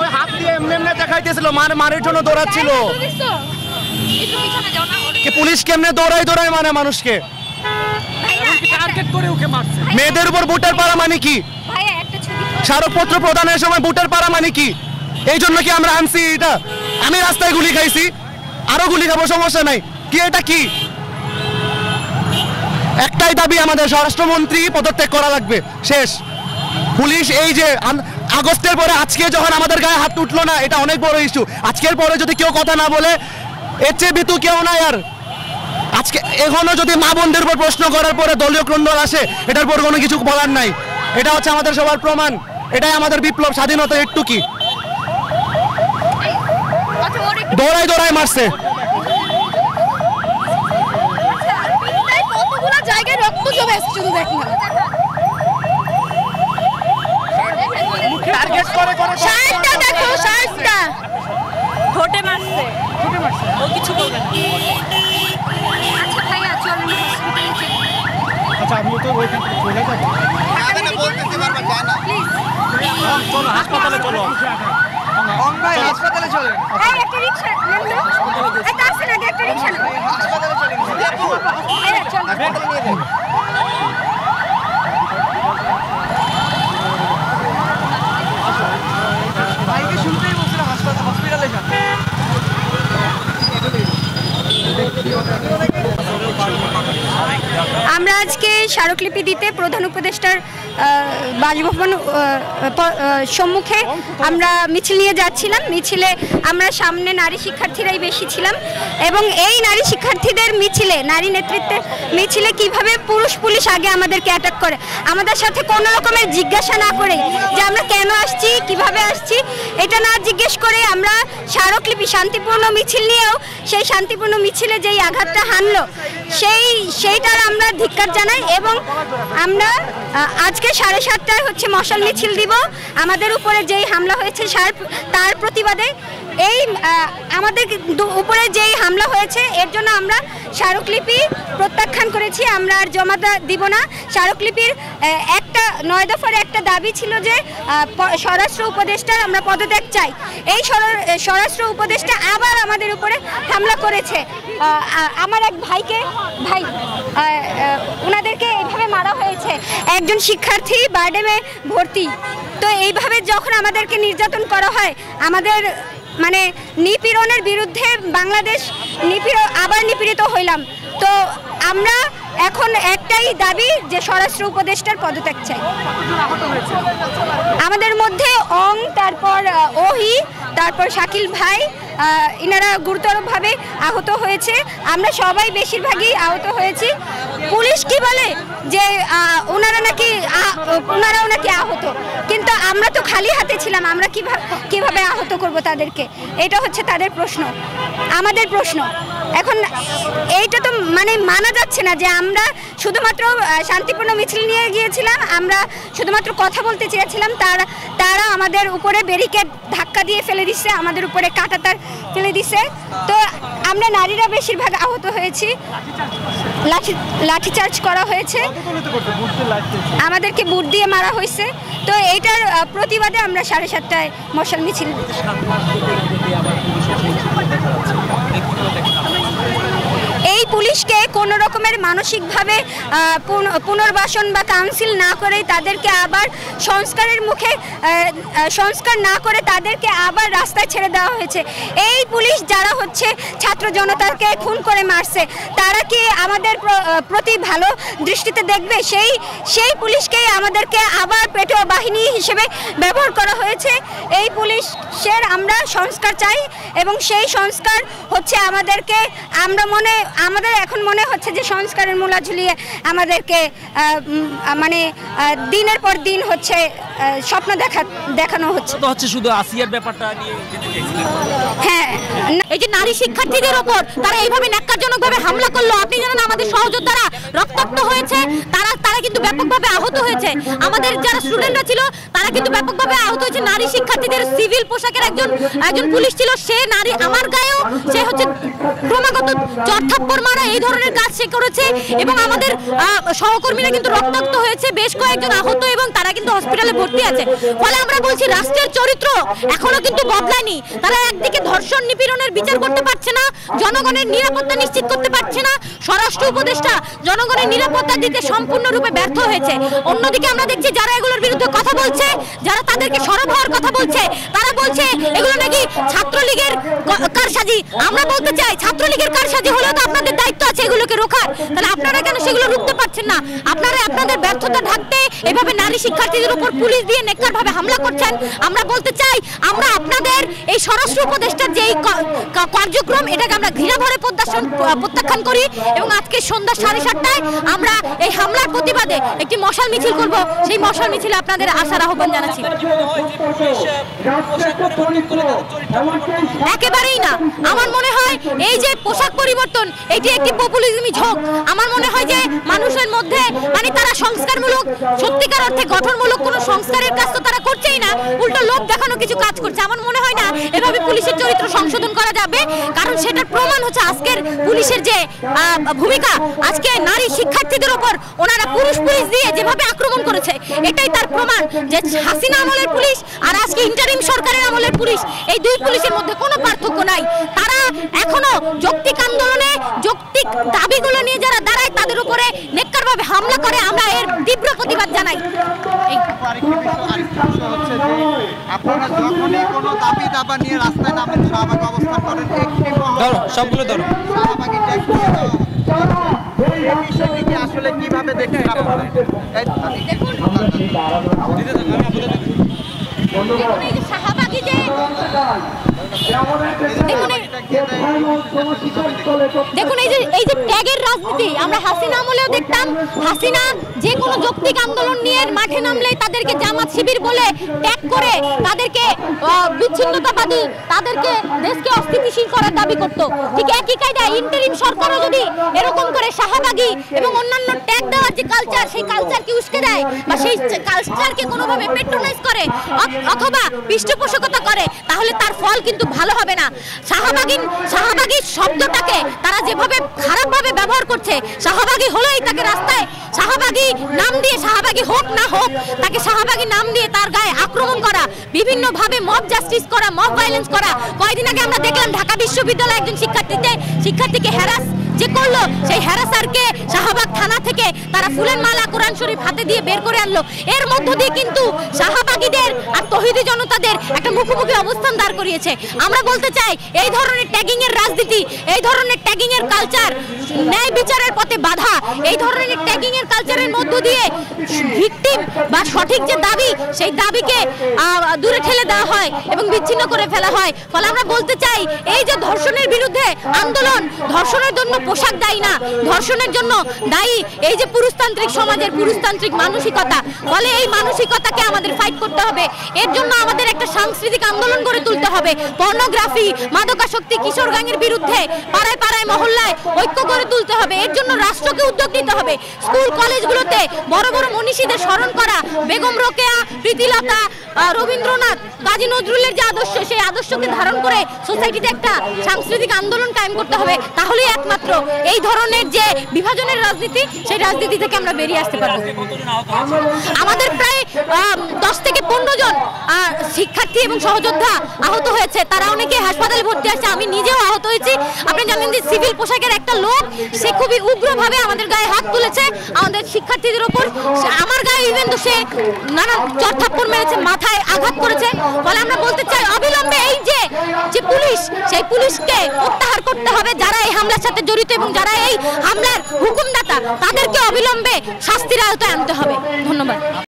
ওই হাত দিয়ে এমনি এমনি দেখাইতেছিল, মারের জন্য দৌড়াচ্ছিল। পুলিশ কেমনে দৌড়ায় মানে মানুষকে মেয়েদের উপর বুটের পাড়া মানে কি? স্মারকপত্র প্রদানের সময় বুটের পাড়া মানে কি? এই জন্য কি আমরা আনছি এটা? আমি রাস্তায় গুলি খাইছি, আরো গুলি খাবো, সমস্যা নাই। কি এটা কি? একটাই দাবি আমাদের, স্বরাষ্ট্রমন্ত্রী পদত্যাগ করা লাগবে, শেষ। পুলিশ এই যে আগস্টের পরে আজকে যখন আমাদের গায়ে হাত উঠলো না, এটা অনেক বড় ইস্যু। আজকের পরে যদি কেউ কথা না বলে, এর চেয়ে ভীতু কেউ নাই আর। আজকে এখনো যদি মা বোনদের উপর প্রশ্ন করার পরে দলীয় ক্রন্দল আসে, এটার পর কোনো কিছু বলার নাই। এটা হচ্ছে আমাদের সবার প্রমাণ, এটাই আমাদের বিপ্লব, স্বাধীনতা। একটু কি দৌড়ায় মারছে। জায়গায় রক্ত জমে আছে, শুধু দেখ না। টার্গেট করে শার্টটা দেখো, শার্টটা ঠোঁটে মারছে, ও কিছু বলবে না। আচ্ছা ভাইয়া চলুন হসপিটালে। আচ্ছা আমি তো ওইখান থেকে চলে যাব। না বলতে পারবা যায় না, প্লিজ চলো হাসপাতালে চলো। ভাই হাসপাতালে চলেন। এই একটা রিকশা নেন না, এই তাসে না একটা রিকশা না, হাসপাতালে চলেন। এই চল হাসপাতালে নিয়ে যান। ভাইকে শুনতেই বলছিলাম হসপিটালে যান। আমরা আজকে স্মারকলিপি দিতে প্রধান উপদেষ্টার বাসভবন সম্মুখে আমরা মিছিল নিয়ে যাচ্ছিলাম। মিছিলে আমরা সামনে নারী শিক্ষার্থীরাই বেশি ছিলাম এবং এই নারী শিক্ষার্থীদের মিছিলে, নারী নেতৃত্বের মিছিলে কিভাবে পুলিশ আগে আমাদেরকে অ্যাটাক করে, আমাদের সাথে কোনো রকমের জিজ্ঞাসা না করে যে আমরা কেন আসছি, কিভাবে আসছি, এটা না জিজ্ঞেস করে আমরা স্মারকলিপি শান্তিপূর্ণ মিছিল নিয়েও সেই শান্তিপূর্ণ মিছিলে যেই আঘাতটা হানলো সেইটার আমরা ধিক্কার জানাই এবং আমরা আজকে 7:30টায় হচ্ছে মশাল মিছিল দিব। আমাদের উপরে যেই হামলা হয়েছে তার প্রতিবাদে, এই আমাদের উপরে যেই হামলা হয়েছে এর জন্য আমরা স্মারকলিপি প্রত্যাখ্যান করেছি, আমরা আর জমা দিব না। স্মারকলিপির একটা 9 দফার একটা দাবি ছিল যে স্বরাষ্ট্র উপদেষ্টার আমরা পদত্যাগ চাই। এই স্বরাষ্ট্র উপদেষ্টা আবার আমাদের উপরে হামলা করেছে। আমার এক ভাই ওনাদেরকে এইভাবে মারা হয়েছে, একজন শিক্ষার্থী বারডেমে ভর্তি। তো এইভাবে যখন আমাদেরকে নির্যাতন করা হয়, আমাদের মানে নিপীড়নের বিরুদ্ধে বাংলাদেশ আবার নিপীড়িত হইলাম। তো আমরা এখন একটাই দাবি যে স্বরাষ্ট্র উপদেষ্টার পদত্যাগ চাই। আমাদের মধ্যে তারপর ওহি, তারপর শাকিল ভাই, ইনারা গুরুতরভাবে আহত হয়েছে। আমরা সবাই বেশিরভাগই আহত হয়েছি। পুলিশ কি বলে যে ওনারাও নাকি আহত, কিন্তু আমরা তো খালি হাতে ছিলাম, আমরা কিভাবে আহত করব তাদেরকে? এটা হচ্ছে তাদের প্রশ্ন, আমাদের প্রশ্ন। এখন এইটা তো মানে মানা যাচ্ছে না যে আমরা শুধুমাত্র শান্তিপূর্ণ মিছিল নিয়ে গিয়েছিলাম, আমরা শুধুমাত্র কথা বলতে চেয়েছিলাম, তারা আমাদের উপরে ব্যারিকেড ধাক্কা দিয়ে ফেলে দিচ্ছে, আমাদের উপরে কাঁটাতার ফেলে দিচ্ছে। তো আমরা নারীরা বেশিরভাগ আহত হয়েছি, লাঠিচার্জ করা হয়েছে, আমাদেরকে বুট দিয়ে মারা হয়েছে। তো এইটার প্রতিবাদে আমরা 7:30টায় মশাল মিছিল। এই পুলিশকে কোনো রকমের মানসিকভাবে পুনর্বাসন বা কাউন্সিল না করে তাদেরকে আবার সংস্কার না করে তাদেরকে আবার রাস্তায় ছেড়ে দেওয়া হয়েছে। এই পুলিশ যারা হচ্ছে ছাত্র জনতাকে খুন করে মারছে, তারা কি আমাদের প্রতি ভালো দৃষ্টিতে দেখবে? সেই পুলিশকেই আমাদেরকে আবার পেটোয়া বাহিনী হিসেবে ব্যবহার করা হয়েছে। এই পুলিশের আমরা সংস্কার চাই এবং সেই সংস্কার হচ্ছে আমাদের এখন মনে হচ্ছে যে সংস্কারের মূলা ঝুলিয়ে আমাদেরকে মানে দিনের পর দিন হচ্ছে স্বপ্ন দেখানো হচ্ছে শুধু আসিয়ার ব্যাপারটা নিয়ে। হ্যাঁ, এই যে নারী শিক্ষার্থীদের ওপর তারা এইভাবে ন্যাক্কারজনকভাবে হামলা করলো, আপনি জানেন আমাদের সহযোদ্ধারা রক্তাক্ত হয়েছে, তারা কিন্তু ব্যাপকভাবে আহত হয়েছে। আমাদের যারা স্টুডেন্টরা ছিল তারা কিন্তু ব্যাপকভাবে আহত হয়েছে। নারী শিক্ষার্থীদের সিভিল পোশাকের একজন পুলিশ ছিল, সে নারী আমার গায়েও সে হচ্ছে ক্রমাগত চড়থাপ্পড় মারা এই ধরনের কাজ সে করেছে এবং আমাদের সহকর্মীরা কিন্তু রক্তাক্ত হয়েছে, বেশ কয়েকজন আহত এবং তারা কিন্তু হসপিটালে ভর্তি আছে। ফলে আমরা বলছি রাষ্ট্রের চরিত্র এখনো কিন্তু বদলায়নি। তারা একদিকে ধর্ষণ নিপীড়নের বিচার করতে পারছে না, জনগণের নিরাপত্তা নিশ্চিত করতে পারছে না, স্বরাষ্ট্র উপদেষ্টা জনগণের নিরাপত্তা দিতে সম্পূর্ণরূপে ব্যর্থ হয়েছে। অন্যদিকে আমরা দেখছি যারা এগুলোর বিরুদ্ধে কথা বলছে, যারা তাদেরকে সরব হওয়ার কথা বলছে, তারা বলছে এগুলো নাকি ছাত্রলীগের কারসাজি। আমরা বলতে চাই ছাত্রলীগের কারসাজি হলেও তো আপনাদের দায়িত্ব আছে এগুলোকে রোখার, তাহলে আপনারা কেন সেগুলো রুখতে পারছেন না? আপনারা আপনাদের ব্যর্থতা ঢাকতে এভাবে নারী শিক্ষার্থীদের উপর পুলিশ দিয়ে নেককারভাবে হামলা করছেন। আমরা বলতে চাই আমরা আপনাদের এই স্বরাষ্ট্র উপদেষ্টার যে কার্যক্রম এটাকে আমরা ঘৃণাভরে প্রত্যাখ্যান করি এবং আজকে সন্ধ্যা 7:30টায় আমরা এই হামলার প্রতিবাদে একটি মশাল মিছিল করব। সেই মশাল মিছিলে আপনাদের আসার আহ্বান জানাচ্ছি। একেবারেই না, আমার মনে হয় এই যে পোশাক পরিবর্তন এটি একটি পপুলিজমি ঝোঁক। আমার মনে হয় যে মানুষের মধ্যে মানে তারা সংস্কারমূলক সত্যিকার অর্থে গঠনমূলক কোনো সংস্কারের কাজ তো তারা করছেই না, উল্টো লোভ দেখানো কিছু কাজ করছে। আমার মনে হয় না এভাবে পুলিশের চরিত্র সংশোধন করা যাবে, কারণ সেটার প্রমাণ হচ্ছে আজকের পুলিশের যে ভূমিকা। আজকে নারী শিক্ষার্থীদের উপর ওনারা পুরুষ দিয়ে যেভাবে আক্রমণ করেছে এটাই তার প্রমাণ যে হাসিনা আমলের পুলিশ আর আজকে ইন্টারিম সরকারের আমলের পুলিশ, এই দুই পুলিশের মধ্যে কোনো পার্থক্য নাই। তারা এখনো যৌক্তিক আন্দোলনে যৌক্তিক দাবিগুলো নিয়ে যারা দাঁড়ায় তাদের উপরে নেককারভাবে হামলা করে, আমরা এর তীব্র প্রতিবাদ জানাই। আপনারা যখনই কোনো দাবি দাবা নিয়ে রাস্তায় নামেন, শাহবাগ অবস্থান করেন, সবগুলো ধরো শাহবাগী ট্যাক্স বিষয়টিকে আসলে কিভাবে দেখছেন আপনারা? দেখুন এই যে ট্যাগের রাজনীতি আমরা হাসিনা আমলেও দেখতাম। হাসিনা যে কোনো যৌক্তিক আন্দোলন নিয়ে মাঠে নামলে তাদেরকে জামাত শিবির বলে ট্যাগ করে তাদেরকে বিচ্ছিন্নতাবাদী, তাদেরকে দেশকে অস্থিতিশীল করার দাবি করত। ঠিক একই কায়দায় ইন্টারিম সরকারও যদি এরকম করে শাহবাগী এবং অন্যান্য ট্যাগ দেওয়ার যে কালচার, সেই কালচারকে উস্কে দেয় বা সেই কালচারকে কোনোভাবে পেট্রোনাইজ করে অথবা পৃষ্ঠপোষকতা করে, তাহলে তার ফল কিন্তু ভালো হবে না। শাহবাগী শব্দটাকে তারা যেভাবে খারাপভাবে ব্যবহার করছে, শাহবাগী হলেই তাকে রাস্তায় শাহবাগী নাম দিয়ে, শাহবাগী হোক না হোক তাকে শাহবাগী নাম দিয়ে তার গায়ে আক্রমণ করা, বিভিন্নভাবে মব জাস্টিস করা, মব ভায়োলেন্স করা। কয়েকদিন আগে আমরা দেখলাম ঢাকা বিশ্ববিদ্যালয়ে একজন শিক্ষার্থীকে হ্যারাস যে করলো, সেই হ্যারাসারকে শাহবাগ থানা থেকে তারা ফুলের মালা কোরআন শরীফ হাতে দিয়ে বের করে আনলো। এর মধ্য দিয়ে কিন্তু শাহবাগীদের আর তৌহিদি জনতাদের একটা মুখোমুখি অবস্থান দাঁড় করিয়েছে। আমরা বলতে চাই এই ধরনের ট্যাগিং এর রাজনীতি, এই ধরনের ট্যাগিং এর কালচার ন্যায় বিচারের পথে বাধা। এই ধরনের ট্যাগিং এর কালচারের মধ্য দিয়ে ভিকটিম বা সঠিক যে দাবি, সেই দাবিকে দূরে ঠেলে দেওয়া হয় এবং বিচ্ছিন্ন করে ফেলা হয়। ফলে আমরা বলতে চাই এই যে ধর্ষণের বিরুদ্ধে আন্দোলন, ধর্ষণের জন্য পোশাক দায়ী না, ধর্ষণের জন্য দায়ী এই যে পুরুষতান্ত্রিক সমাজের পুরুষতান্ত্রিক মানসিকতা। ফলে এই মানসিকতাকে আমাদের ফাইট করতে হবে। এর জন্য আমাদের একটা সাংস্কৃতিক আন্দোলন গড়ে তুলতে হবে। পর্নোগ্রাফি, মাদকাসক্তি, কিশোর গ্যাংয়ের বিরুদ্ধে পাড়ায় পাড়ায় মহল্লায় ঐক্য গড়ে তুলতে হবে। এর জন্য রাষ্ট্রকে উদ্যোগ নিতে হবে। স্কুল কলেজগুলোতে বড় বড় মনীষীদের স্মরণ করা, বেগম রোকেয়া, প্রীতিলতা, রবীন্দ্রনাথ, কাজী নজরুলের যে আদর্শ, সেই আদর্শকে ধারণ করে সোসাইটিতে একটা সাংস্কৃতিক আন্দোলন কায়েম করতে হবে। তাহলেই একমাত্র এই ধরনের যে বিভাজনের রাজনীতি, সেই রাজনীতি থেকে আমরা বেরিয়ে আসতে পারবো। আমাদের প্রায় 10 থেকে 15 জন শিক্ষার্থী এবং সহযোদ্ধা আহত হয়েছে, তারা অনেকে হাসপাতালে ভর্তি আছে। আমি নিজেও আহত হয়েছি। আপনি জানেন যে সিভিল পোশাকের একটা লোক, সে খুবই উগ্রভাবে আমাদের গায়ে হাত তুলেছে, আমাদের শিক্ষার্থীদের উপর। আমার গায়ে ইভেন তো সে নানান চড়থাপ্পড় মেরেছে, মাথায় আঘাত করেছে। ফলে আমরা বলতে চাই অবিলম্বে এই যে পুলিশ, সেই পুলিশকে প্রত্যাহার করতে হবে। যারা এই হামলার সাথে জড়িত এবং যারা এই হামলার হুকুমদাতা, তাদেরকে অবিলম্বে শাস্তির আওতায় আনতে হবে। ধন্যবাদ।